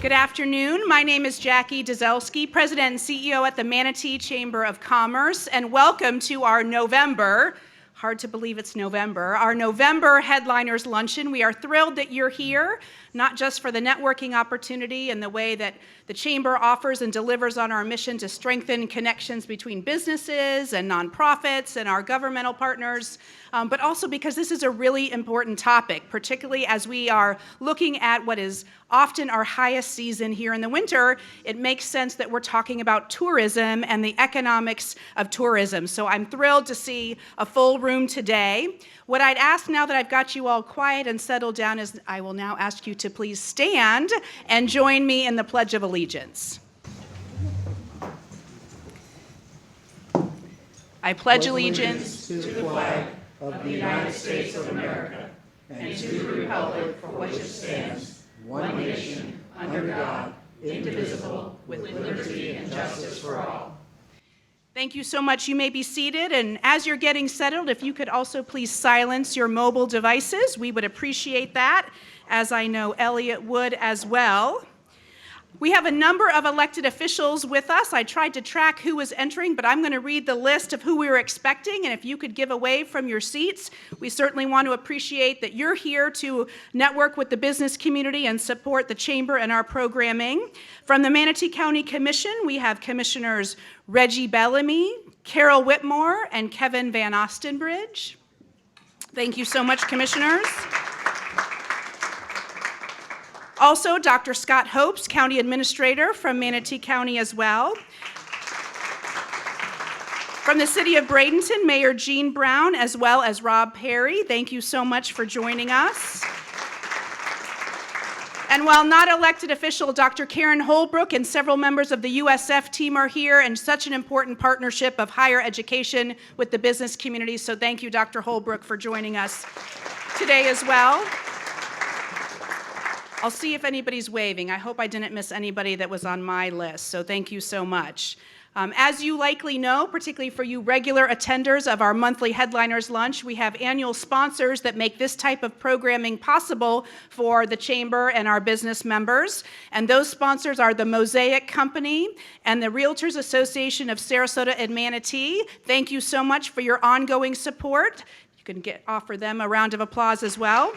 Good afternoon. My name is Jackie Dzelski, President and CEO at the Manatee Chamber of Commerce, and welcome to our November, hard to believe it's November, our November Headliners Luncheon. We are thrilled that you're here, not just for the networking opportunity and the way that the Chamber offers and delivers on our mission to strengthen connections between businesses and nonprofits and our governmental partners, but also because this is a really important topic, particularly as we are looking at what is often our highest season here in the winter. It makes sense that we're talking about tourism and the economics of tourism. So I'm thrilled to see a full room today. What I'd ask now that I've got you all quiet and settled down is I will now ask you to please stand and join me in the Pledge of Allegiance. I pledge allegiance to the flag of the United States of America and to the republic for which it stands, one nation, under God, indivisible, with liberty and justice for all. Thank you so much. You may be seated, and as you're getting settled, if you could also please silence your mobile devices, we would appreciate that, as I know Elliott would as well. We have a number of elected officials with us. I tried to track who was entering, but I'm going to read the list of who we were expecting, and if you could give away from your seats, we certainly want to appreciate that you're here to network with the business community and support the Chamber and our programming. From the Manatee County Commission, we have Commissioners Reggie Bellamy, Carol Whitmore, and Kevin Van Ostenbridge. Thank you so much, Commissioners. Also, Dr. Scott Hopes, County Administrator from Manatee County as well. From the City of Bradenton, Mayor Jean Brown, as well as Rob Perry. Thank you so much for joining us. And while not elected official, Dr. Karen Holbrook and several members of the USF team are here, and such an important partnership of higher education with the business community. So thank you, Dr. Holbrook, for joining us today as well. I'll see if anybody's waving. I hope I didn't miss anybody that was on my list, so thank you so much. As you likely know, particularly for you regular attenders of our monthly Headliners Lunch, we have annual sponsors that make this type of programming possible for the Chamber and our business members. And those sponsors are the Mosaic Company and the Realtors Association of Sarasota and Manatee. Thank you so much for your ongoing support. You can offer them a round of applause as well.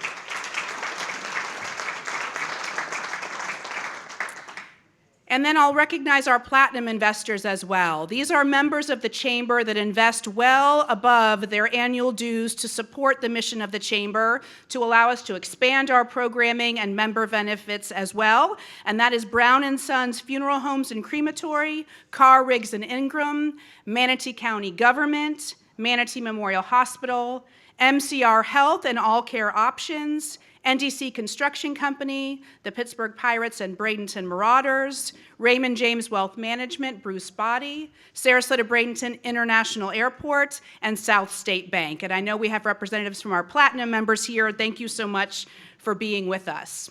And then I'll recognize our platinum investors as well. These are members of the Chamber that invest well above their annual dues to support the mission of the Chamber, to allow us to expand our programming and member benefits as well. And that is Brown & Sons Funeral Homes and Crematory, Carr, Riggs & Ingram, Manatee County Government, Manatee Memorial Hospital, MCR Health and All Care Options, NDC Construction Company, the Pittsburgh Pirates and Bradenton Marauders, Raymond James Wealth Management, Bruce Body, Sarasota Bradenton International Airport, and South State Bank. And I know we have representatives from our platinum members here. Thank you so much for being with us.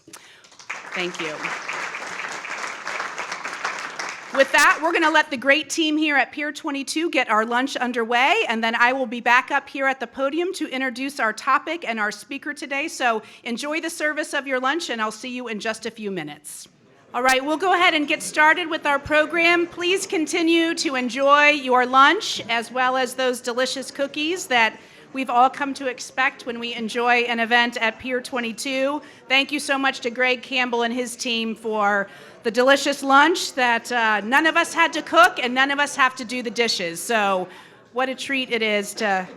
Thank you. With that, we're going to let the great team here at Pier 22 get our lunch underway, and then I will be back up here at the podium to introduce our topic and our speaker today. So enjoy the service of your lunch, and I'll see you in just a few minutes. All right, we'll go ahead and get started with our program. Please continue to enjoy your lunch, as well as those delicious cookies that we've all come to expect when we enjoy an event at Pier 22. Thank you so much to Greg Campbell and his team for the delicious lunch that none of us had to cook and none of us have to do the dishes. So what a treat it is to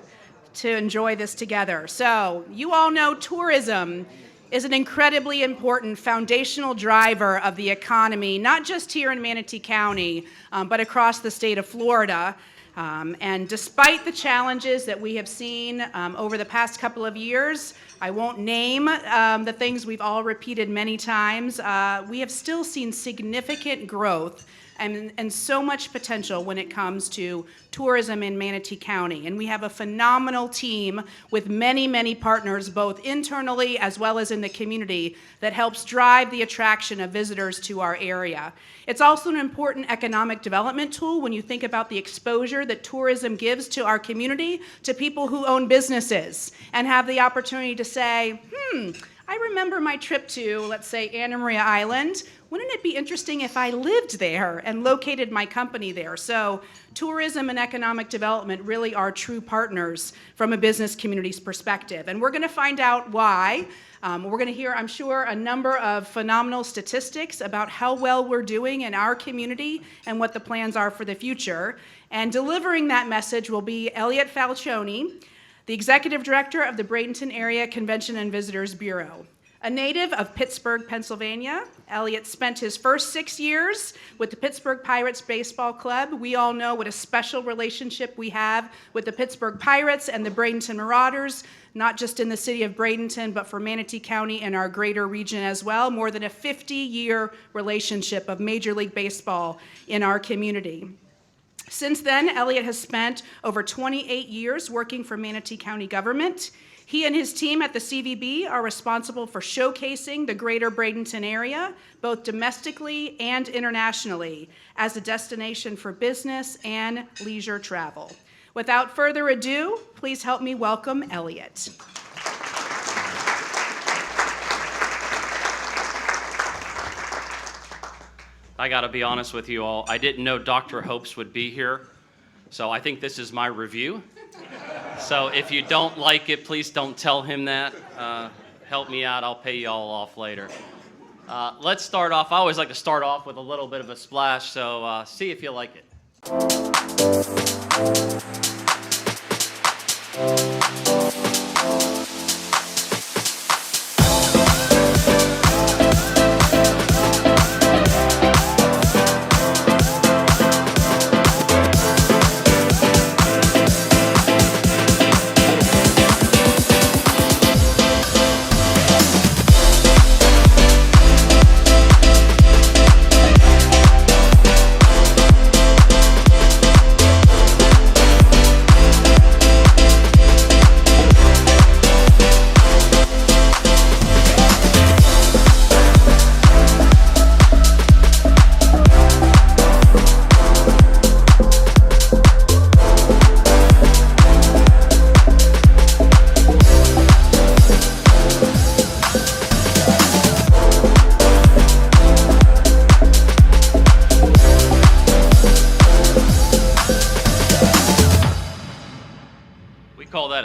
enjoy this together. So you all know tourism is an incredibly important foundational driver of the economy, not just here in Manatee County, but across the state of Florida. And despite the challenges that we have seen over the past couple of years, I won't name the things we've all repeated many times, we have still seen significant growth and so much potential when it comes to tourism in Manatee County. And we have a phenomenal team with many, many partners, both internally as well as in the community, that helps drive the attraction of visitors to our area. It's also an important economic development tool when you think about the exposure that tourism gives to our community, to people who own businesses and have the opportunity to say, I remember my trip to, let's say, Anna Maria Island. Wouldn't it be interesting if I lived there and located my company there? So tourism and economic development really are true partners from a business community's perspective. And we're going to find out why. We're going to hear, I'm sure, a number of phenomenal statistics about how well we're doing in our community and what the plans are for the future. And delivering that message will be Elliott Falcione, the Executive Director of the Bradenton Area Convention and Visitors Bureau. A native of Pittsburgh, Pennsylvania, Elliott spent his first 6 years with the Pittsburgh Pirates Baseball Club. We all know what a special relationship we have with the Pittsburgh Pirates and the Bradenton Marauders, not just in the city of Bradenton, but for Manatee County and our greater region as well. More than a 50-year relationship of Major League Baseball in our community. Since then, Elliott has spent over 28 years working for Manatee County government. He and his team at the CVB are responsible for showcasing the greater Bradenton area, both domestically and internationally, as a destination for business and leisure travel. Without further ado, please help me welcome Elliott. I gotta be honest with you all, I didn't know Dr. Hopes would be here, so I think this is my review. So if you don't like it, please don't tell him that. Help me out, I'll pay you all off later. Let's start off, I always like to start off with a little bit of a splash, so see if you like it.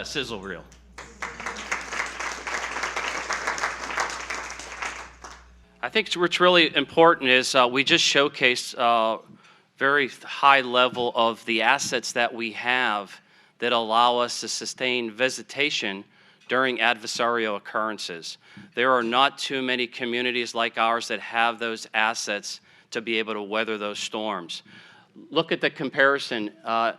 Sizzle Reel. I think what's really important is we just showcased very high level of the assets that we have that allow us to sustain visitation during adversarial occurrences. There are not too many communities like ours that have those assets to be able to weather those storms. Look at the comparison.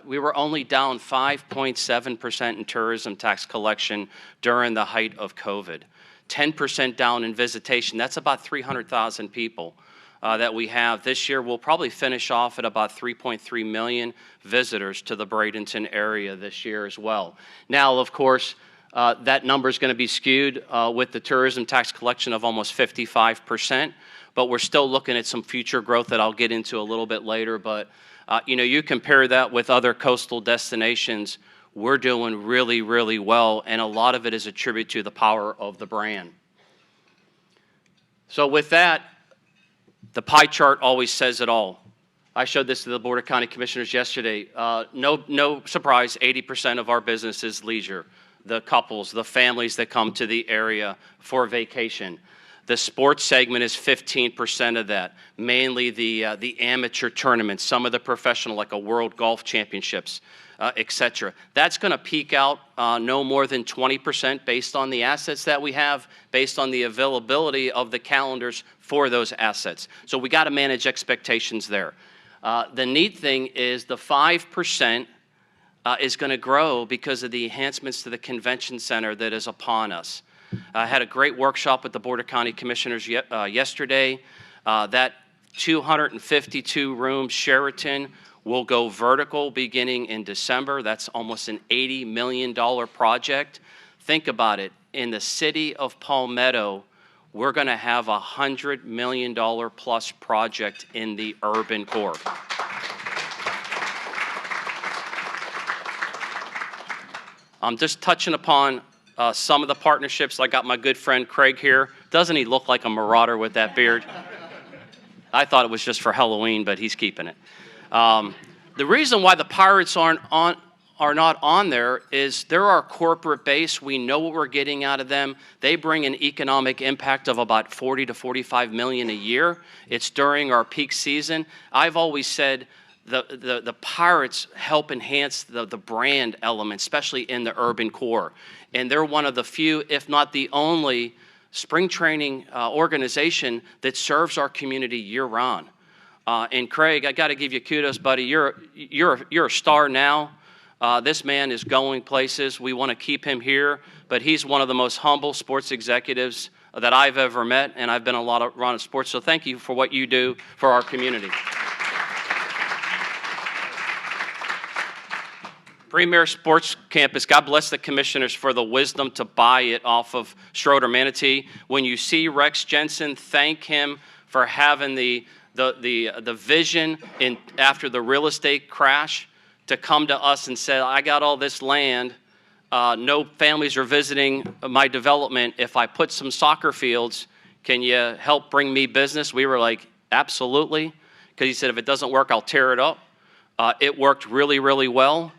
We were only down 5.7% in tourism tax collection during the height of COVID. 10% down in visitation. That's about 300,000 people that we have. This year, we'll probably finish off at about 3.3 million visitors to the Bradenton area this year as well. Now, of course, that number is going to be skewed with the tourism tax collection of almost 55%. But we're still looking at some future growth that I'll get into a little bit later. But you compare that with other coastal destinations, we're doing really, really well, and a lot of it is attributed to the power of the brand. So with that, the pie chart always says it all. I showed this to the Board of County Commissioners yesterday. No surprise, 80% of our business is leisure. The couples, the families that come to the area for vacation. The sports segment is 15% of that, mainly the amateur tournaments, some of the professional, like a World Golf Championships, et cetera. That's going to peak out no more than 20% based on the assets that we have, based on the availability of the calendars for those assets. So we got to manage expectations there. The neat thing is the 5% is going to grow because of the enhancements to the convention center that is upon us. I had a great workshop with the Board of County Commissioners yesterday. That 252-room Sheraton will go vertical beginning in December. That's almost an $80 million project. Think about it. In the city of Palmetto, we're going to have a $100 million plus project in the urban core. I'm just touching upon some of the partnerships. I got my good friend Craig here. Doesn't he look like a marauder with that beard? I thought it was just for Halloween, but he's keeping it. The reason why the Pirates are not on there is they're our corporate base. We know what we're getting out of them. They bring an economic impact of about 40 to 45 million a year. It's during our peak season. I've always said the Pirates help enhance the brand element, especially in the urban core. And they're one of the few, if not the only, spring training organization that serves our community year-round. And Craig, I got to give you kudos, buddy. You're a star now. This man is going places. We want to keep him here, but he's one of the most humble sports executives that I've ever met, and I've been around sports. So thank you for what you do for our community. Premier Sports Campus, God bless the commissioners for the wisdom to buy it off of Schroeder Manatee. When you see Rex Jensen, thank him for having the vision after the real estate crash to come to us and say, I got all this land, no families are visiting my development. If I put some soccer fields, can you help bring me business? We were like, absolutely. Because he said, if it doesn't work, I'll tear it up. It worked really, really well.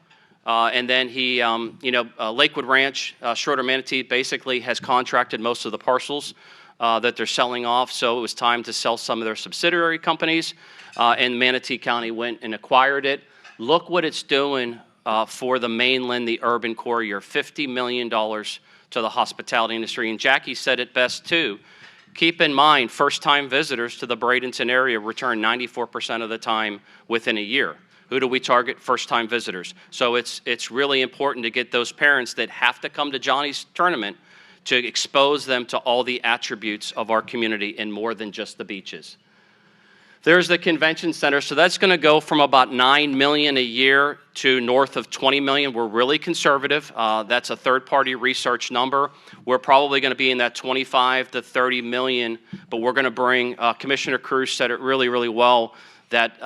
And then he, Lakewood Ranch, Schroeder Manatee basically has contracted most of the parcels that they're selling off. So it was time to sell some of their subsidiary companies. And Manatee County went and acquired it. Look what it's doing for the mainland, the urban core. You're $50 million to the hospitality industry. And Jackie said it best, too. Keep in mind, first-time visitors to the Bradenton area return 94% of the time within a year. Who do we target? First-time visitors. So it's really important to get those parents that have to come to Johnny's tournament to expose them to all the attributes of our community and more than just the beaches. There's the convention center. So that's going to go from about $9 million a year to north of $20 million. We're really conservative. That's a third-party research number. We're probably going to be in that 25 to 30 million, but we're going to bring, Commissioner Cruz said it really, really well, that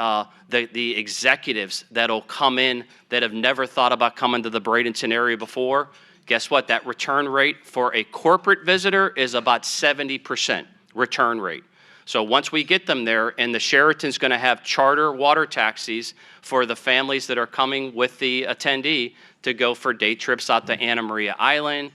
the executives that'll come in that have never thought about coming to the Bradenton area before, guess what? That return rate for a corporate visitor is about 70% return rate. So once we get them there, and the Sheraton's going to have charter water taxis for the families that are coming with the attendee to go for day trips out to Anna Maria Island,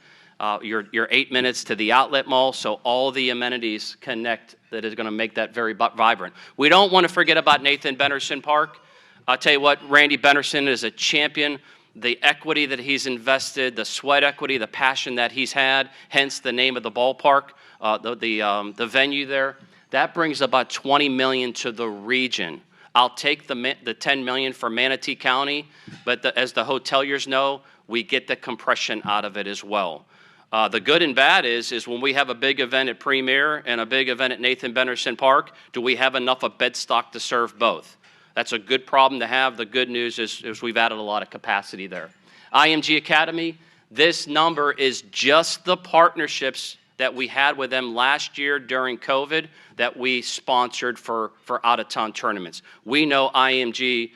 you're 8 minutes to the outlet mall, so all the amenities connect that is going to make that very vibrant. We don't want to forget about Nathan Benderson Park. I'll tell you what, Randy Benderson is a champion. The equity that he's invested, the sweat equity, the passion that he's had, hence the name of the ballpark, the venue there. That brings about $20 million to the region. I'll take the $10 million for Manatee County, but as the hoteliers know, we get the compression out of it as well. The good and bad is when we have a big event at Premier and a big event at Nathan Benderson Park, do we have enough of bed stock to serve both? That's a good problem to have. The good news is we've added a lot of capacity there. IMG Academy, this number is just the partnerships that we had with them last year during COVID that we sponsored for out-of-town tournaments. We know IMG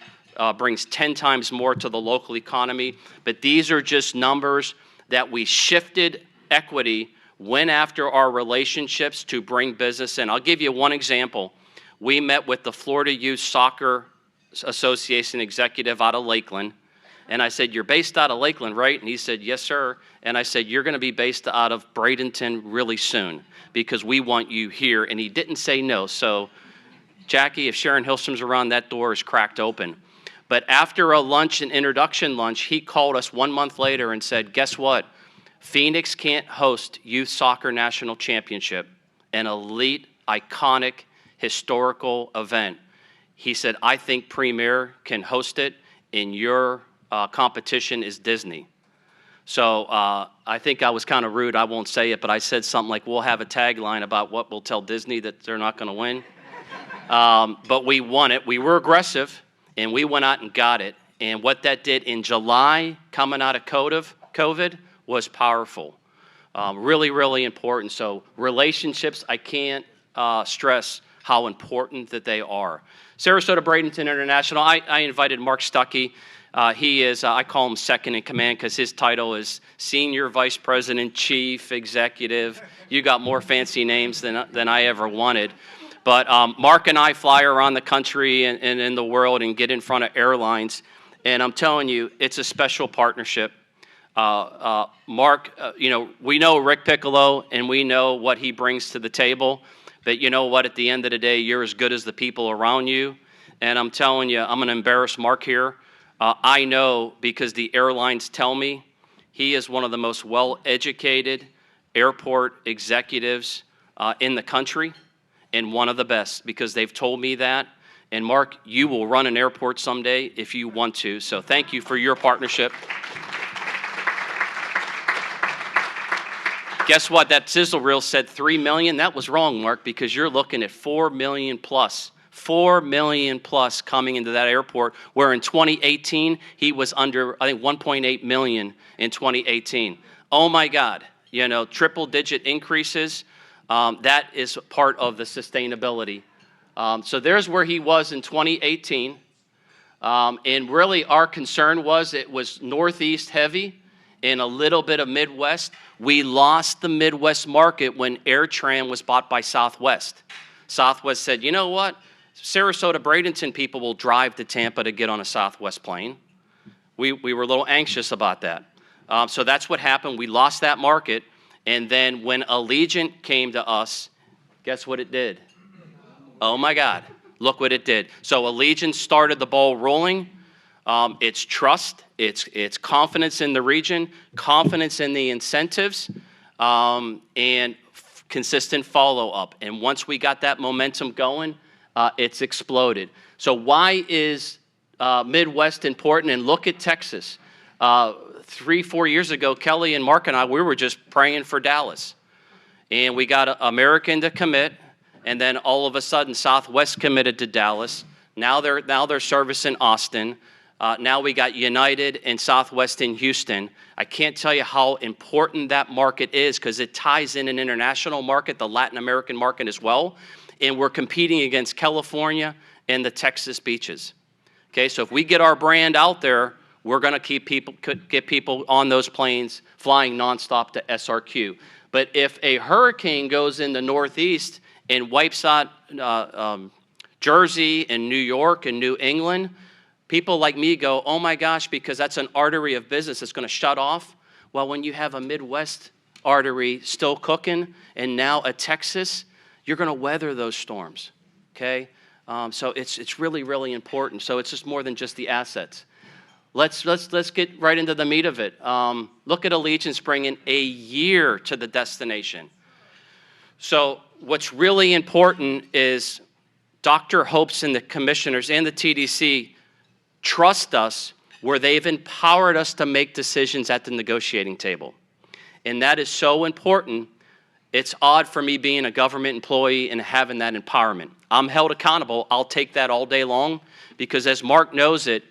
brings 10 times more to the local economy, but these are just numbers that we shifted equity, went after our relationships to bring business in. I'll give you one example. We met with the Florida Youth Soccer Association executive out of Lakeland, and I said, you're based out of Lakeland, right? And he said, yes, sir. And I said, you're going to be based out of Bradenton really soon because we want you here. And he didn't say no. So, Jackie, if Sharon Hillstrom's around, that door is cracked open. But after a lunch, an introduction lunch, he called us 1 month later and said, guess what? Phoenix can't host Youth Soccer National Championship, an elite, iconic, historical event. He said, I think Premier can host it, and your competition is Disney. So I think I was kind of rude. I won't say it, but I said something like, we'll have a tagline about what we'll tell Disney that they're not going to win. But we won it. We were aggressive, and we went out and got it. And what that did in July, coming out of COVID, was powerful. Really, really important. So relationships, I can't stress how important that they are. Sarasota Bradenton International, I invited Mark Stuckey. He is, I call him second in command because his title is Senior Vice President, Chief Executive. You got more fancy names than I ever wanted. But Mark and I fly around the country and in the world and get in front of airlines. And I'm telling you, it's a special partnership. Mark, we know Rick Piccolo and we know what he brings to the table. But you know what? At the end of the day, you're as good as the people around you. And I'm telling you, I'm going to embarrass Mark here. I know because the airlines tell me he is one of the most well-educated airport executives in the country and one of the best because they've told me that. And Mark, you will run an airport someday if you want to. So thank you for your partnership. Guess what? That Sizzle Reel said $3 million. That was wrong, Mark, because you're looking at $4 million plus. $4 million plus coming into that airport, where in 2018, he was under, I think, $1.8 million in 2018. Oh, my God. Triple-digit increases. That is part of the sustainability. So there's where he was in 2018. And really, our concern was it was Northeast heavy and a little bit of Midwest. We lost the Midwest market when AirTran was bought by Southwest. Southwest said, you know what? Sarasota Bradenton people will drive to Tampa to get on a Southwest plane. We were a little anxious about that. So that's what happened. We lost that market. And then when Allegiant came to us, guess what it did? Oh, my God. Look what it did. So Allegiant started the ball rolling. It's trust. It's confidence in the region, confidence in the incentives, and consistent follow-up. And once we got that momentum going, it's exploded. So why is Midwest important? And look at Texas. 3-4 years ago, Kelly and Mark and I, we were just praying for Dallas. And we got American to commit, and then all of a sudden Southwest committed to Dallas. Now they're servicing Austin. Now we got United and Southwest in Houston. I can't tell you how important that market is because it ties in an international market, the Latin American market as well. And we're competing against California and the Texas beaches. Okay, so if we get our brand out there, we're going to get people on those planes flying nonstop to SRQ. But if a hurricane goes in the Northeast and wipes out Jersey and New York and New England, people like me go, oh my gosh, because that's an artery of business that's going to shut off. Well, when you have a Midwest artery still cooking and now a Texas, you're going to weather those storms, okay? So it's really, really important. So it's just more than just the assets. Let's get right into the meat of it. Look at Allegiance bringing a year to the destination. So what's really important is Dr. Hopes and the commissioners and the TDC trust us where they've empowered us to make decisions at the negotiating table. And that is so important. It's odd for me being a government employee and having that empowerment. I'm held accountable. I'll take that all day long because as Mark knows it,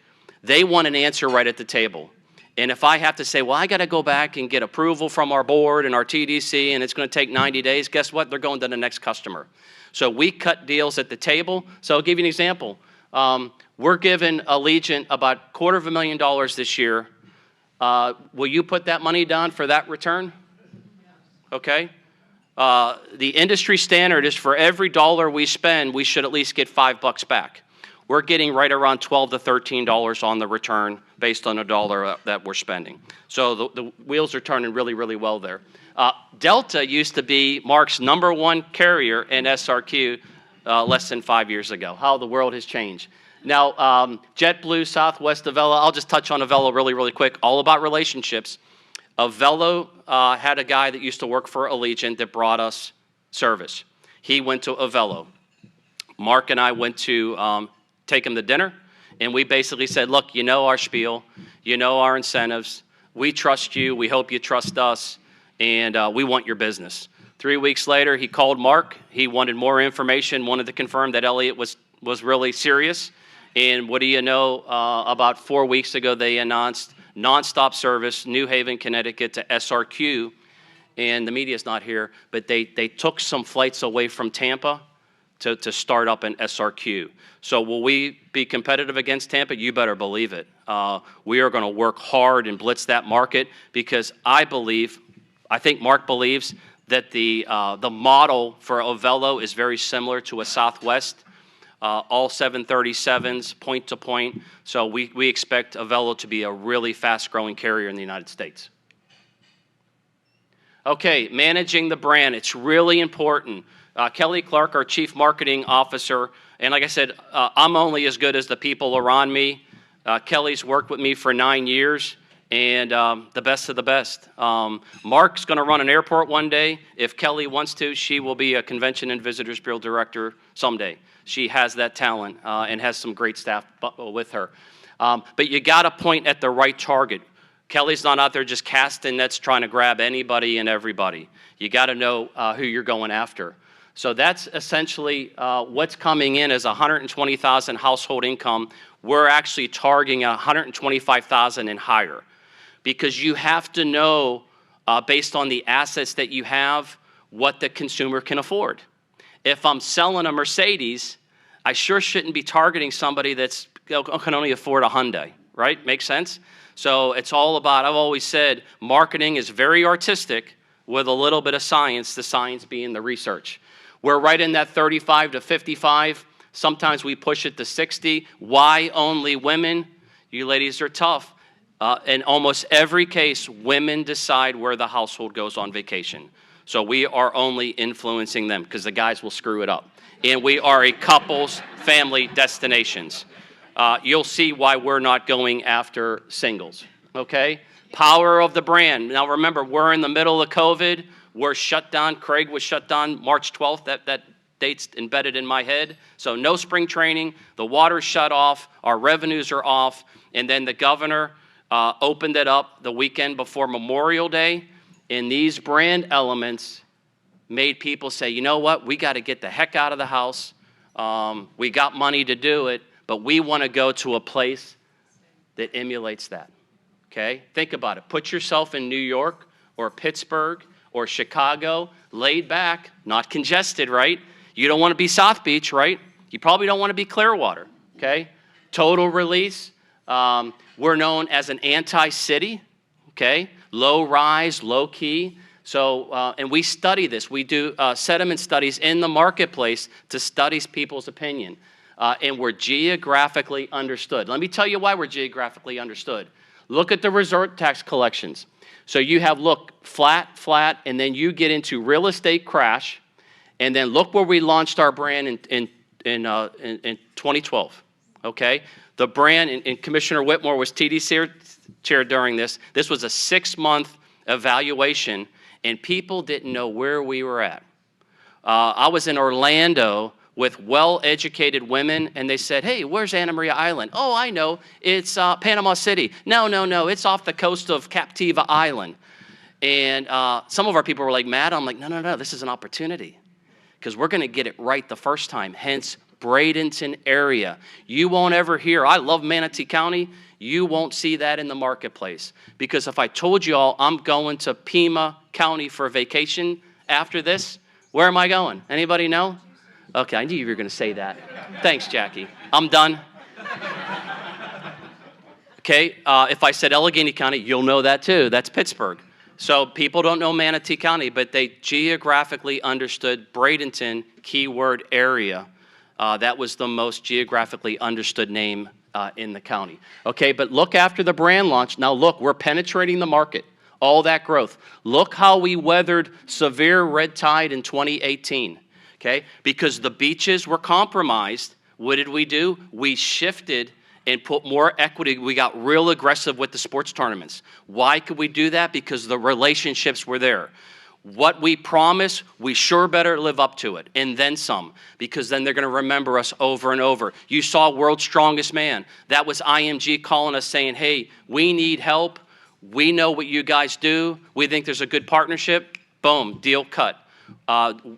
they want an answer right at the table. And if I have to say, well, I got to go back and get approval from our board and our TDC and it's going to take 90 days, guess what? They're going to the next customer. So we cut deals at the table. So I'll give you an example. We're giving Allegiant about $250,000 this year. Will you put that money down for that return? Okay. The industry standard is for every dollar we spend, we should at least get $5 back. We're getting right around $12 to $13 on the return based on a dollar that we're spending. So the wheels are turning really, really well there. Delta used to be Mark's #1 carrier in SRQ less than 5 years ago. How the world has changed. Now, JetBlue, Southwest, Avella, I'll just touch on Avella really, really quick, all about relationships. Avella had a guy that used to work for Allegiant that brought us service. He went to Avella. Mark and I went to take him to dinner, and we basically said, look, you know our spiel, you know our incentives, we trust you, we hope you trust us, and we want your business. 3 weeks later, he called Mark. He wanted more information, wanted to confirm that Elliott was really serious. And what do you know, about 4 weeks ago, they announced nonstop service, New Haven, Connecticut to SRQ. And the media's not here, but they took some flights away from Tampa to start up an SRQ. So will we be competitive against Tampa? You better believe it. We are going to work hard and blitz that market because I think Mark believes that the model for Ovelo is very similar to a Southwest. All 737s, point to point. So we expect Ovelo to be a really fast-growing carrier in the United States. Okay, managing the brand. It's really important. Kelly Clark, our Chief Marketing Officer, and like I said, I'm only as good as the people around me. Kelly's worked with me for 9 years, and the best of the best. Mark's going to run an airport one day. If Kelly wants to, she will be a Convention and Visitors Bureau Director someday. She has that talent and has some great staff with her. But you got to point at the right target. Kelly's not out there just casting nets trying to grab anybody and everybody. You got to know who you're going after. So that's essentially what's coming in as 120,000 household income. We're actually targeting 125,000 and higher because you have to know, based on the assets that you have, what the consumer can afford. If I'm selling a Mercedes, I sure shouldn't be targeting somebody that's can only afford a Hyundai, right? Makes sense? So it's all about, I've always said, marketing is very artistic with a little bit of science, the science being the research. We're right in that 35 to 55. Sometimes we push it to 60. Why only women? You ladies are tough. In almost every case, women decide where the household goes on vacation. So we are only influencing them because the guys will screw it up. And we are a couples, family destinations. You'll see why we're not going after singles, okay? Power of the brand. Now remember, we're in the middle of COVID. We're shut down. Craig was shut down March 12th. That date's embedded in my head. So no spring training. The water's shut off. Our revenues are off. And then the governor opened it up the weekend before Memorial Day. And these brand elements made people say, you know what? We got to get the heck out of the house. We got money to do it. But we want to go to a place that emulates that, okay? Think about it. Put yourself in New York or Pittsburgh or Chicago, laid back, not congested, right? You don't want to be South Beach, right? You probably don't want to be Clearwater, okay? Total release. We're known as an anti-city, okay? Low rise, low key. So, and we study this. We do sediment studies in the marketplace to study people's opinion. And we're geographically understood. Let me tell you why we're geographically understood. Look at the resort tax collections. So you have, look, flat, flat, and then you get into real estate crash, and then look where we launched our brand in 2012, okay? The brand, and Commissioner Whitmore was TD chair during this. This was a 6-month evaluation, and people didn't know where we were at. I was in Orlando with well-educated women, and they said, hey, where's Anna Maria Island? Oh, I know, it's Panama City. No, it's off the coast of Captiva Island. And some of our people were like mad. I'm like, no, this is an opportunity because we're gonna get it right the first time, hence Bradenton area. You won't ever hear, I love Manatee County, you won't see that in the marketplace. Because if I told you all I'm going to Pima County for a vacation after this, where am I going? Anybody know? Okay, I knew you were going to say that. Thanks, Jackie. I'm done. Okay, if I said Allegheny County, you'll know that too. That's Pittsburgh. So people don't know Manatee County, but they geographically understood Bradenton, keyword area. That was the most geographically understood name in the county. Okay, but look after the brand launch. Now look, we're penetrating the market. All that growth. Look how we weathered severe red tide in 2018. Okay, because the beaches were compromised, what did we do? We shifted and put more equity. We got real aggressive with the sports tournaments. Why could we do that? Because the relationships were there. What we promise, we sure better live up to it, and then some, because then they're going to remember us over and over. You saw World's Strongest Man. That was IMG calling us saying, hey, we need help. We know what you guys do. We think there's a good partnership. Boom, deal cut.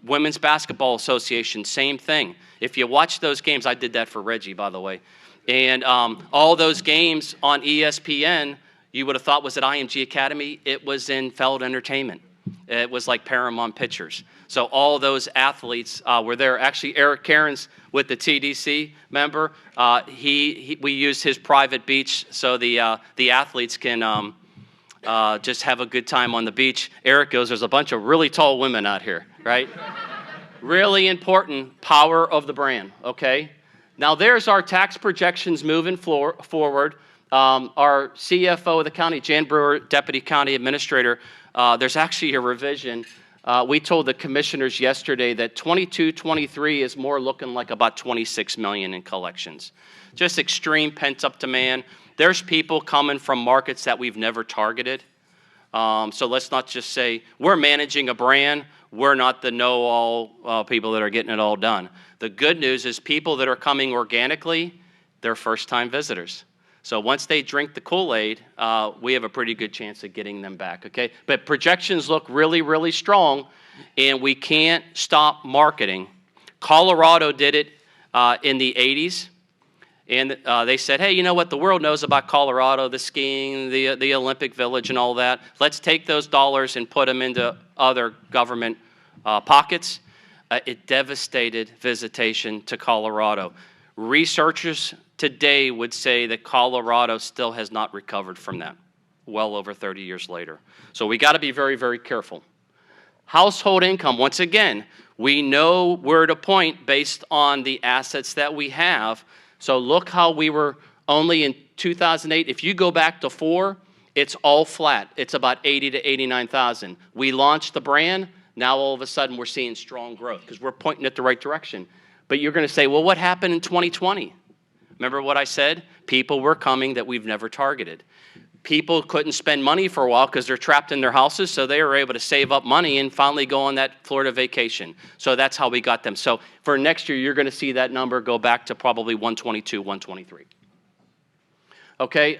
Women's Basketball Association, same thing. If you watch those games, I did that for Reggie, by the way, and all those games on ESPN, you would have thought was at IMG Academy. It was in Feld Entertainment. It was like Paramount Pictures. So all those athletes were there. Actually, Eric Cairns with the TDC member, we used his private beach so the athletes can just have a good time on the beach. Eric goes, there's a bunch of really tall women out here, right? Really important, power of the brand, okay? Now there's our tax projections moving forward. Our CFO of the county, Jan Brewer, Deputy County Administrator, there's actually a revision. We told the commissioners yesterday that 22-23 is more looking like about 26 million in collections. Just extreme pent-up demand. There's people coming from markets that we've never targeted. So let's not just say we're managing a brand. We're not the know-all people that are getting it all done. The good news is people that are coming organically, they're first-time visitors. So once they drink the Kool-Aid, we have a pretty good chance of getting them back, okay? But projections look really, really strong, and we can't stop marketing. Colorado did it in the 80s, and they said, hey, you know what? The world knows about Colorado, the skiing, the Olympic Village, and all that. Let's take those dollars and put them into other government pockets. It devastated visitation to Colorado. Researchers today would say that Colorado still has not recovered from that, well over 30 years later. So we got to be very, very careful. Household income, once again, we know where to point based on the assets that we have. So look how we were only in 2008. If you go back to 4, it's all flat. It's about 80 to 89,000. We launched the brand. Now all of a sudden we're seeing strong growth because we're pointing it the right direction. But you're going to say, well, what happened in 2020? Remember what I said? People were coming that we've never targeted. People couldn't spend money for a while because they're trapped in their houses, so they were able to save up money and finally go on that Florida vacation. So that's how we got them. So for next year, you're going to see that number go back to probably 122, 123. Okay,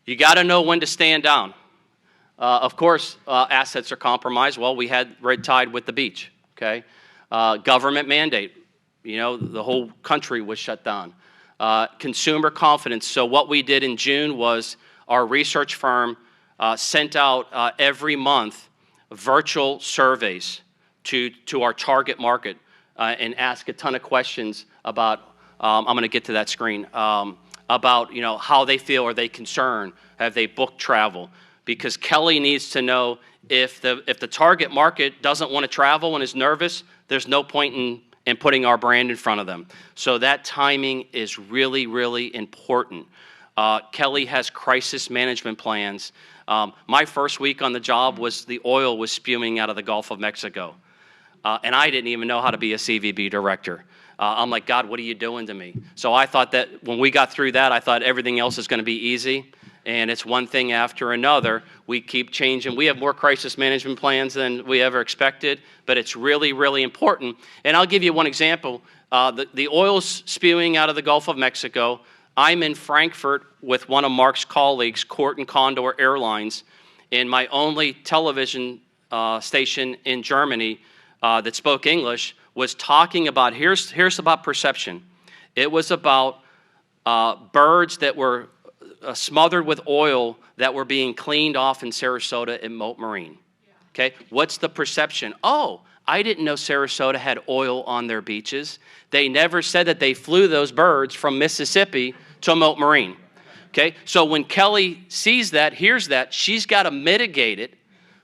you got to know when to stand down. Of course, assets are compromised. Well, we had red tide with the beach, okay? Government mandate. You know, the whole country was shut down. Consumer confidence. So what we did in June was our research firm sent out every month virtual surveys to our target market and ask a ton of questions about, I'm going to get to that screen, about, you know, how they feel. Are they concerned? Have they booked travel? Because Kelly needs to know if the target market doesn't want to travel and is nervous, there's no point in putting our brand in front of them. So that timing is really, really important. Kelly has crisis management plans. My first week on the job was the oil was spewing out of the Gulf of Mexico. And I didn't even know how to be a CVB director. I'm like, God, what are you doing to me? So I thought that when we got through that, I thought everything else is going to be easy. And it's one thing after another. We keep changing. We have more crisis management plans than we ever expected, but it's really, really important. And I'll give you one example. The oil's spewing out of the Gulf of Mexico. I'm in Frankfurt with one of Mark's colleagues, Court and Condor Airlines, and my only television station in Germany that spoke English was talking about, here's about perception. It was about birds that were smothered with oil that were being cleaned off in Sarasota at Moat Marine. Okay, what's the perception? Oh, I didn't know Sarasota had oil on their beaches. They never said that they flew those birds from Mississippi to Moat Marine. Okay, so when Kelly sees that, hears that, she's got to mitigate it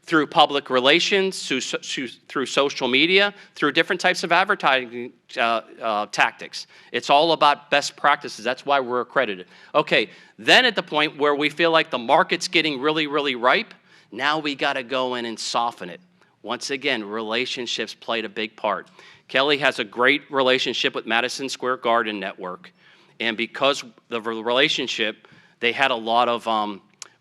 through public relations, through social media, through different types of advertising tactics. It's all about best practices. That's why we're accredited. Okay, then at the point where we feel like the market's getting really, really ripe, now we got to go in and soften it. Once again, relationships played a big part. Kelly has a great relationship with Madison Square Garden Network, and because of the relationship, they had a lot of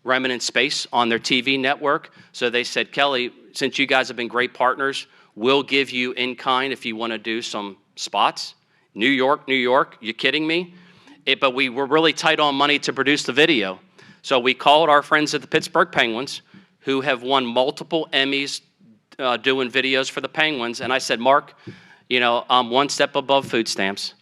remnant space on their TV network. So they said, Kelly, since you guys have been great partners, we'll give you in kind if you want to do some spots. New York, you kidding me? But we were really tight on money to produce the video. So we called our friends at the Pittsburgh Penguins, who have won multiple Emmys doing videos for the Penguins. And I said, Mark, you know, I'm one step above food stamps.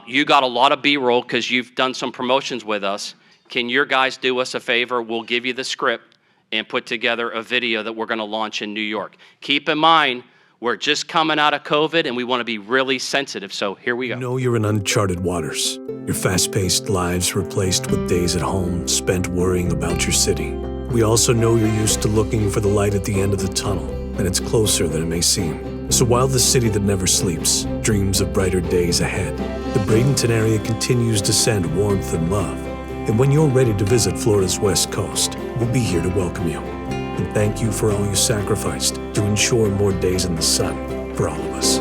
You got a lot of B-roll because you've done some promotions with us. Can your guys do us a favor? We'll give you the script and put together a video that we're going to launch in New York. Keep in mind, We're just coming out of COVID, and we want to be really sensitive. So here we go. You know you're in uncharted waters. Your fast-paced lives replaced with days at home spent worrying about your city. We also know you're used to looking for the light at the end of the tunnel, and it's closer than it may seem. So while the city that never sleeps dreams of brighter days ahead, the Bradenton area continues to send warmth and love. And when you're ready to visit Florida's West Coast, we'll be here to welcome you. And thank you for all you sacrificed to ensure more days in the sun for all of us.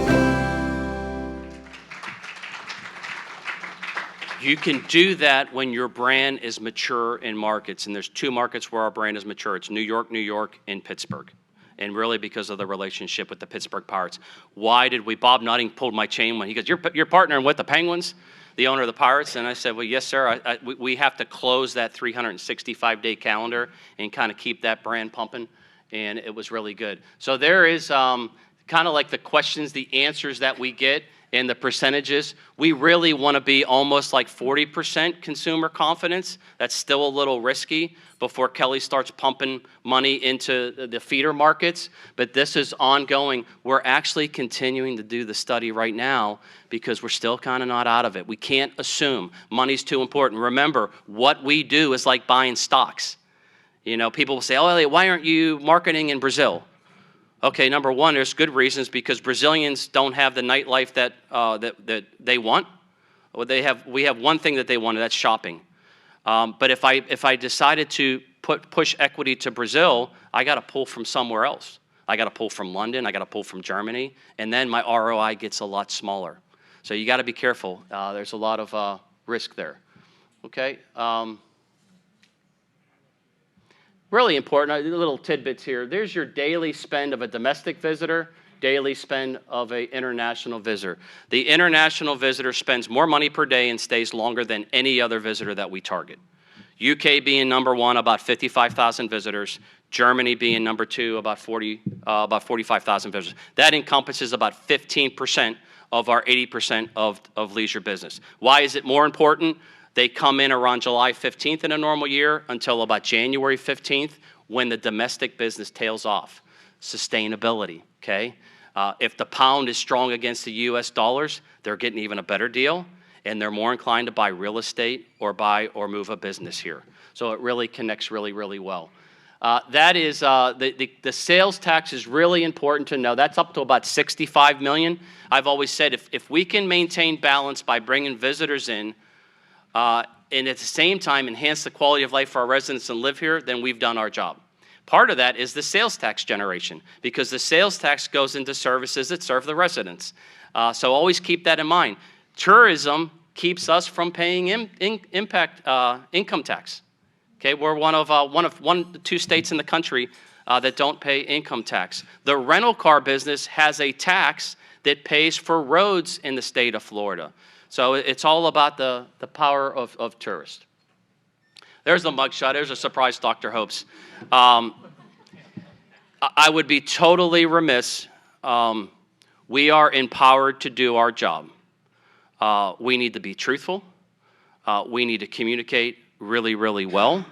You can do that when your brand is mature in markets, and there's 2 markets where our brand is mature. It's New York, and Pittsburgh. And really because of the relationship with the Pittsburgh Pirates. Why did we, Bob Nutting pulled my chain when he goes, you're partnering with the Penguins, the owner of the Pirates? And I said, well, yes, sir. We have to close that 365-day calendar and kind of keep that brand pumping. And it was really good. So there is kind of like the questions, the answers that we get, and the percentages. We really want to be almost like 40% consumer confidence. That's still a little risky before Kelly starts pumping money into the feeder markets. But this is ongoing. We're actually continuing to do the study right now because we're still kind of not out of it. We can't assume. Money's too important. Remember, what we do is like buying stocks. You know, people will say, oh, Elliott, why aren't you marketing in Brazil? Okay, number one, there's good reasons because Brazilians don't have the nightlife that they want. We have one thing that they want, and that's shopping. But if I decided to push equity to Brazil, I got to pull from somewhere else. I got to pull from London. I got to pull from Germany, and then my ROI gets a lot smaller. So you got to be careful. There's a lot of risk there. Okay. Really important, little tidbits here. There's your daily spend of a domestic visitor, daily spend of an international visitor. The international visitor spends more money per day and stays longer than any other visitor that we target. UK being number 1, about 55,000 visitors. Germany being number 2, about 45,000 visitors. That encompasses about 15% of our 80% of leisure business. Why is it more important? They come in around July 15th in a normal year until about January 15th when the domestic business tails off. Sustainability, okay? If the pound is strong against the U.S. dollars, they're getting even a better deal, and they're more inclined to buy real estate or buy or move a business here. So it really connects really, really well. That is, the sales tax is really important to know. That's up to about $65 million. I've always said if we can maintain balance by bringing visitors in, and at the same time enhance the quality of life for our residents and live here, then we've done our job. Part of that is the sales tax generation, because the sales tax goes into services that serve the residents. So always keep that in mind. Tourism keeps us from paying income tax. Okay, we're one of 2 states in the country that don't pay income tax. The rental car business has a tax that pays for roads in the state of Florida. So it's all about the power of tourists. There's the mugshot. There's a surprise Dr. Hopes. I would be totally remiss. We are empowered to do our job. We need to be truthful. We need to communicate really, really well.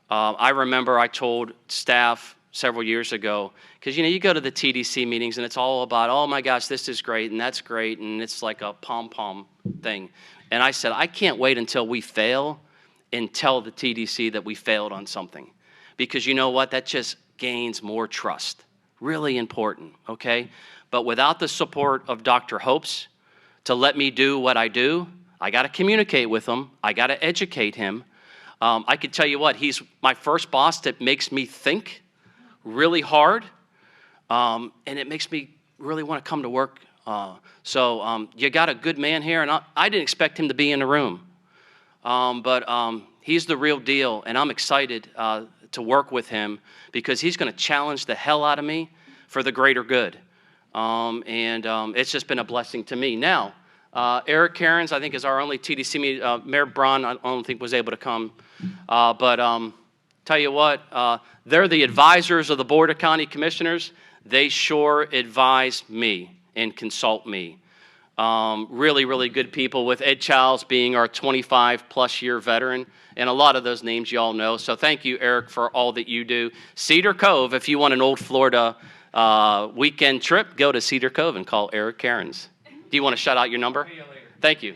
I remember I told staff several years ago, because you go to the TDC meetings and it's all about, oh my gosh, this is great and that's great, and it's like a pom-pom thing. And I said, I can't wait until we fail and tell the TDC that we failed on something, because you know what, that just gains more trust. Really important, okay? But without the support of Dr. Hopes to let me do what I do, I got to communicate with him. I got to educate him. I can tell you what, he's my first boss that makes me think really hard, and it makes me really want to come to work. So you got a good man here, and I didn't expect him to be in the room. But he's the real deal, and I'm excited to work with him because he's going to challenge the hell out of me for the greater good. It's just been a blessing to me. Now, Eric Cairns, I think, is our only TDC meeting. Mayor Braun, I don't think, was able to come. But tell you what, they're the advisors of the Board of County Commissioners. They sure advise me and consult me. Really, really good people, with Ed Childs being our 25-plus year veteran, and a lot of those names you all know. So thank you, Eric, for all that you do. Cedar Cove, if you want an old Florida weekend trip, go to Cedar Cove and call Eric Cairns. Do you want to shout out your number? Thank you.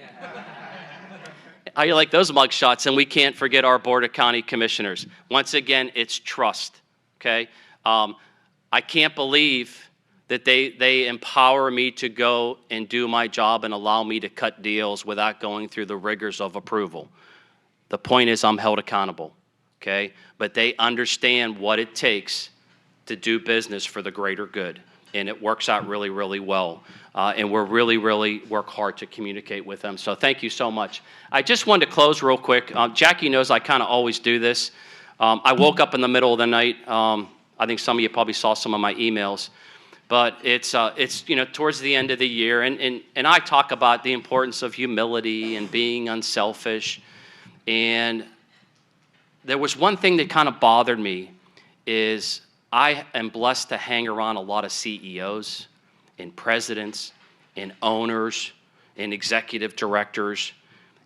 How you like those mug shots? And we can't forget our Board of County Commissioners. Once again, it's trust, okay? I can't believe that they empower me to go and do my job and allow me to cut deals without going through the rigors of approval. The point is I'm held accountable, okay? But they understand what it takes to do business for the greater good, and it works out really, really well. And we're really work hard to communicate with them. So thank you so much. I just wanted to close real quick. Jackie knows I kind of always do this. I woke up in the middle of the night. I think some of you probably saw some of my emails. But it's towards the end of the year, and I talk about the importance of humility and being unselfish. And there was one thing that kind of bothered me is I am blessed to hang around a lot of CEOs and presidents and owners and executive directors.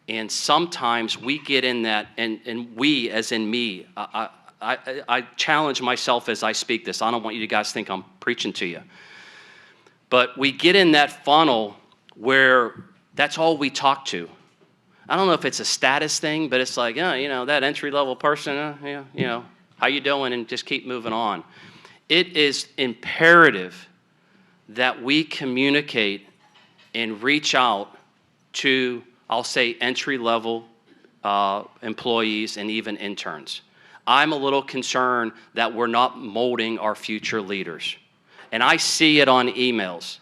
And sometimes we get in that, and we, as in me, I challenge myself as I speak this. I don't want you guys to think I'm preaching to you. But we get in that funnel where that's all we talk to. I don't know if it's a status thing, but it's like, that entry-level person, how you doing, and just keep moving on. It is imperative that we communicate and reach out to, I'll say, entry-level employees and even interns. I'm a little concerned that we're not molding our future leaders. And I see it on emails.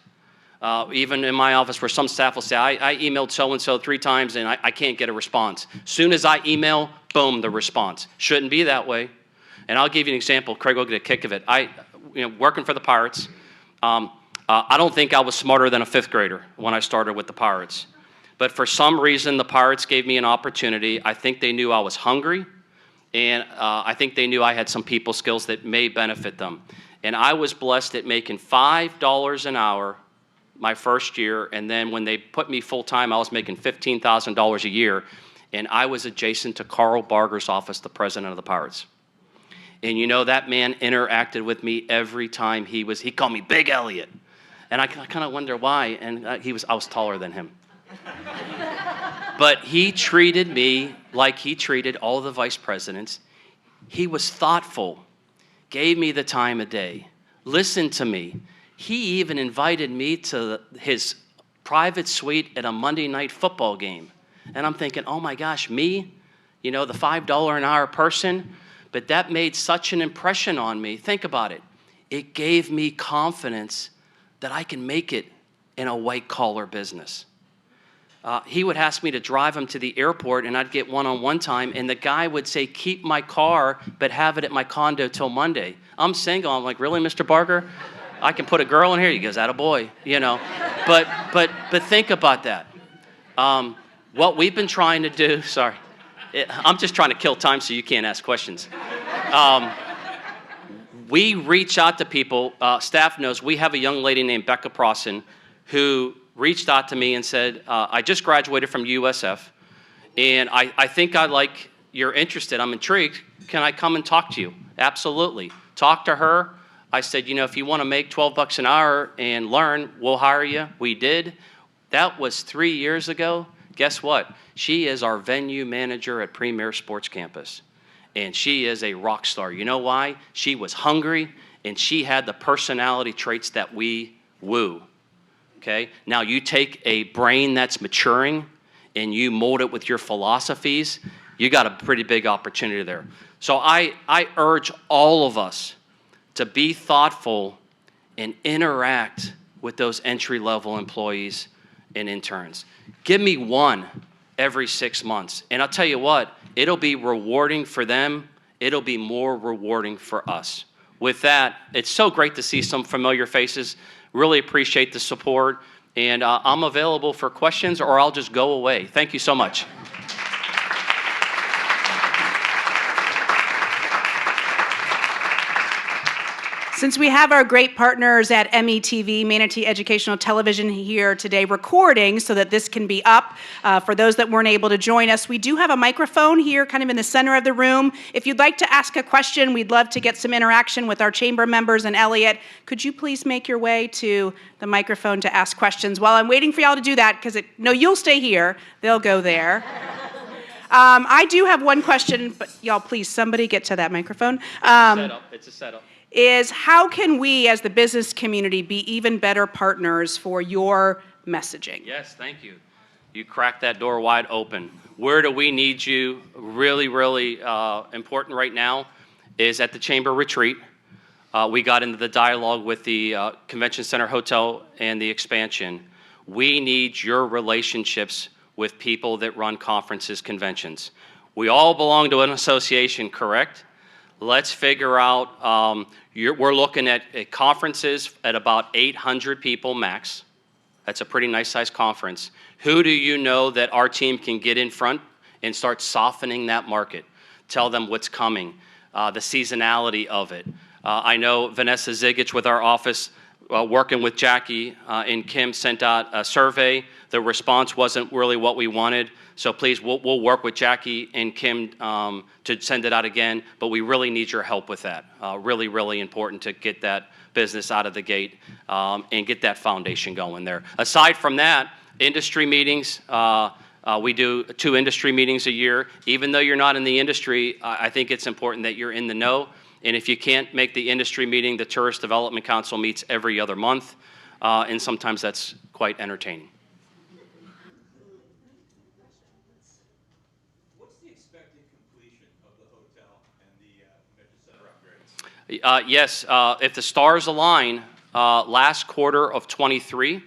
Even in my office where some staff will say, I emailed so-and-so 3 times and I can't get a response. Soon as I email, boom, the response. Shouldn't be that way. And I'll give you an example. Craig will get a kick of it. Working for the Pirates, I don't think I was smarter than a 5th grader when I started with the Pirates. But for some reason, the Pirates gave me an opportunity. I think they knew I was hungry. And I think they knew I had some people skills that may benefit them. And I was blessed at making $5 an hour my first year. And then when they put me full-time, I was making $15,000 a year. And I was adjacent to Carl Barger's office, the president of the Pirates. And that man interacted with me every time he called me Big Elliott. And I kind of wonder why. And I was taller than him. But he treated me like he treated all the vice presidents. He was thoughtful, gave me the time of day, listened to me. He even invited me to his private suite at a Monday night football game. And I'm thinking, oh my gosh, me? The $5 an hour person? But that made such an impression on me. Think about it. It gave me confidence that I can make it in a white-collar business. He would ask me to drive him to the airport, and I'd get one-on-one time, and the guy would say, keep my car, but have it at my condo till Monday. I'm single. I'm like, really, Mr. Barger? I can put a girl in here? He goes, attaboy, But think about that. What we've been trying to do, sorry. I'm just trying to kill time so you can't ask questions. We reach out to people. Staff knows we have a young lady named Becca Prosson who reached out to me and said, I just graduated from USF, and I think you're interested. I'm intrigued. Can I come and talk to you? Absolutely. Talk to her. I said, if you want to make $12 an hour and learn, we'll hire you. We did. That was 3 years ago. Guess what? She is our venue manager at Premier Sports Campus, and she is a rock star. You know why? She was hungry, and she had the personality traits that we woo. Okay? Now you take a brain that's maturing and you mold it with your philosophies, you got a pretty big opportunity there. So I urge all of us to be thoughtful and interact with those entry-level employees and interns. Give me one every 6 months. And I'll tell you what, it'll be rewarding for them. It'll be more rewarding for us. With that, it's so great to see some familiar faces. Really appreciate the support, and I'm available for questions, or I'll just go away. Thank you so much. Since we have our great partners at METV, Manatee Educational Television, here today recording so that this can be up for those that weren't able to join us, we do have a microphone here kind of in the center of the room. If you'd like to ask a question, we'd love to get some interaction with our chamber members and Elliott. Could you please make your way to the microphone to ask questions? While I'm waiting for y'all to do that, because no, you'll stay here. They'll go there. I do have one question, but y'all please, somebody get to that microphone. It's a setup. Is how can we as the business community be even better partners for your messaging? Yes, thank you. You cracked that door wide open. Where do we need you? Really, really important right now is at the Chamber Retreat. We got into the dialogue with the Convention Center Hotel and the expansion. We need your relationships with people that run conferences, conventions. We all belong to an association, correct? Let's figure out, we're looking at conferences at about 800 people max. That's a pretty nice sized conference. Who do you know that our team can get in front and start softening that market? Tell them what's coming, the seasonality of it. I know Vanessa Zigich with our office, working with Jackie and Kim, sent out a survey. The response wasn't really what we wanted. So please, we'll work with Jackie and Kim to send it out again, but we really need your help with that. Really, really important to get that business out of the gate and get that foundation going there. Aside from that, industry meetings, we do 2 industry meetings a year. Even though you're not in the industry, I think it's important that you're in the know. And if you can't make the industry meeting, the Tourist Development Council meets every other month, and sometimes that's quite entertaining. Yes, if the stars align, last quarter of 23,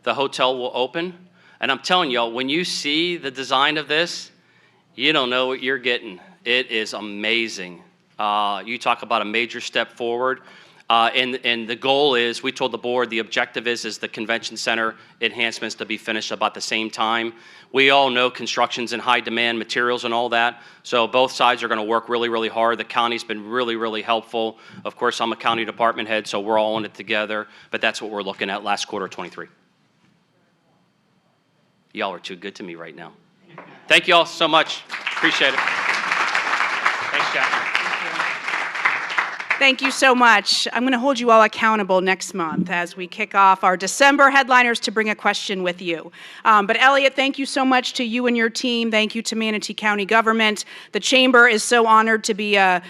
the hotel will open. And I'm telling y'all, when you see the design of this, you don't know what you're getting. It is amazing. You talk about a major step forward. And the goal is, we told the board, the objective is the convention center enhancements to be finished about the same time. We all know construction's in high demand, materials and all that. So both sides are going to work really, really hard. The county's been really, really helpful. Of course, I'm a county department head, so we're all in it together. But that's what we're looking at last quarter of 23. Y'all are too good to me right now. Thank you all so much. Appreciate it. Thanks, Jack. Thank you so much. I'm going to hold you all accountable next month as we kick off our December headliners to bring a question with you. But Elliott, thank you so much to you and your team. Thank you to Manatee County government. The Chamber is so honored to be a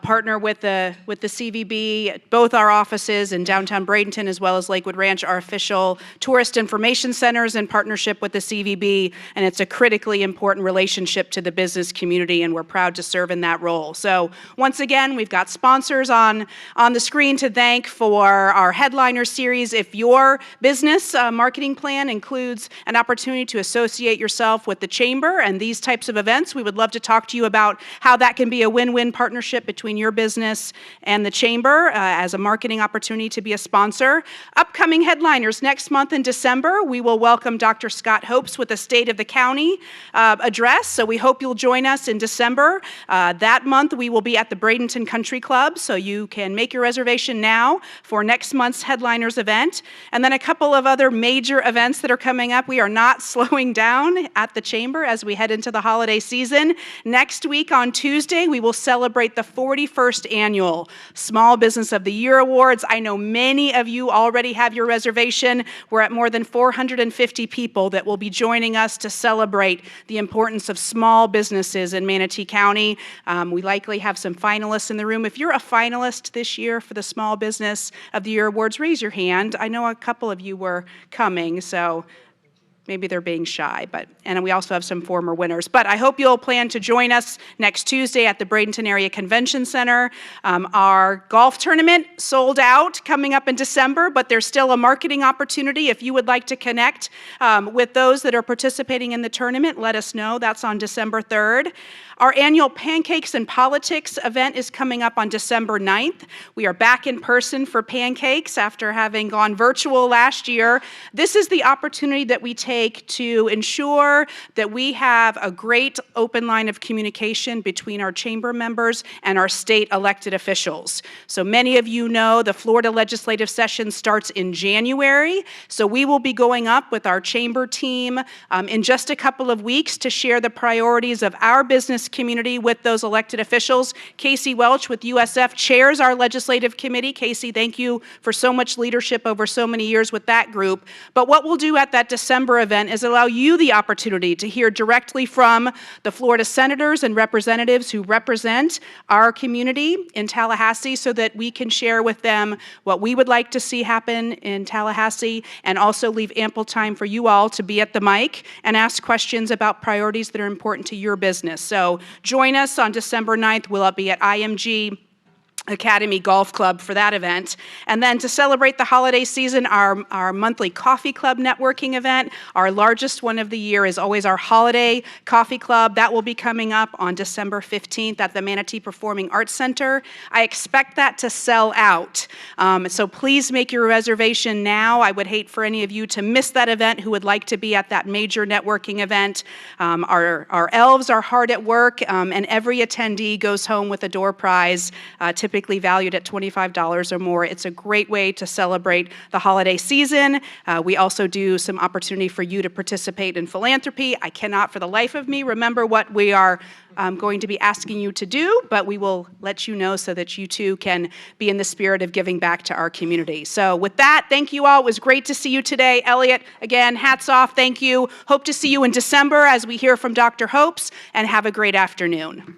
partner with the CVB. Both our offices in downtown Bradenton as well as Lakewood Ranch are official tourist information centers in partnership with the CVB, and it's a critically important relationship to the business community, and we're proud to serve in that role. So once again, we've got sponsors on the screen to thank for our headliner series. If your business marketing plan includes an opportunity to associate yourself with the Chamber and these types of events, we would love to talk to you about how that can be a win-win partnership between your business and the Chamber as a marketing opportunity to be a sponsor. Upcoming headliners next month in December, we will welcome Dr. Scott Hopes with a State of the County address. So we hope you'll join us in December. That month, we will be at the Bradenton Country Club. So you can make your reservation now for next month's headliners event. And then a couple of other major events that are coming up. We are not slowing down at the Chamber as we head into the holiday season. Next week on Tuesday, we will celebrate the 41st annual Small Business of the Year Awards. I know many of you already have your reservation. We're at more than 450 people that will be joining us to celebrate the importance of small businesses in Manatee County. We likely have some finalists in the room. If you're a finalist this year for the Small Business of the Year Awards, raise your hand. I know a couple of you were coming, so maybe they're being shy, and we also have some former winners. But I hope you'll plan to join us next Tuesday at the Bradenton Area Convention Center. Our golf tournament sold out coming up in December, but there's still a marketing opportunity. If you would like to connect with those that are participating in the tournament, let us know. That's on December 3rd. Our annual Pancakes and Politics event is coming up on December 9th. We are back in person for pancakes after having gone virtual last year. This is the opportunity that we take take to ensure that we have a great open line of communication between our chamber members and our state elected officials. So many of you know the Florida legislative session starts in January, so we will be going up with our chamber team in just a couple of weeks to share the priorities of our business community with those elected officials. Casey Welch with USF chairs our legislative committee. Casey, thank you for so much leadership over so many years with that group. But what we'll do at that December event is allow you the opportunity to hear directly from the Florida senators and representatives who represent our community in Tallahassee so that we can share with them what we would like to see happen in Tallahassee, and also leave ample time for you all to be at the mic and ask questions about priorities that are important to your business. So join us on December 9th. We'll be at IMG Academy Golf Club for that event. And then to celebrate the holiday season, our monthly coffee club networking event, our largest one of the year, is always our holiday coffee club. That will be coming up on December 15th at the Manatee Performing Arts Center. I expect that to sell out. So please make your reservation now. I would hate for any of you to miss that event who would like to be at that major networking event. Our elves are hard at work, and every attendee goes home with a door prize, typically valued at $25 or more. It's a great way to celebrate the holiday season. We also do some opportunity for you to participate in philanthropy. I cannot for the life of me remember what we are going to be asking you to do, but we will let you know so that you too can be in the spirit of giving back to our community. So with that, thank you all. It was great to see you today. Elliott, again, hats off. Thank you. Hope to see you in December as we hear from Dr. Hopes, and have a great afternoon.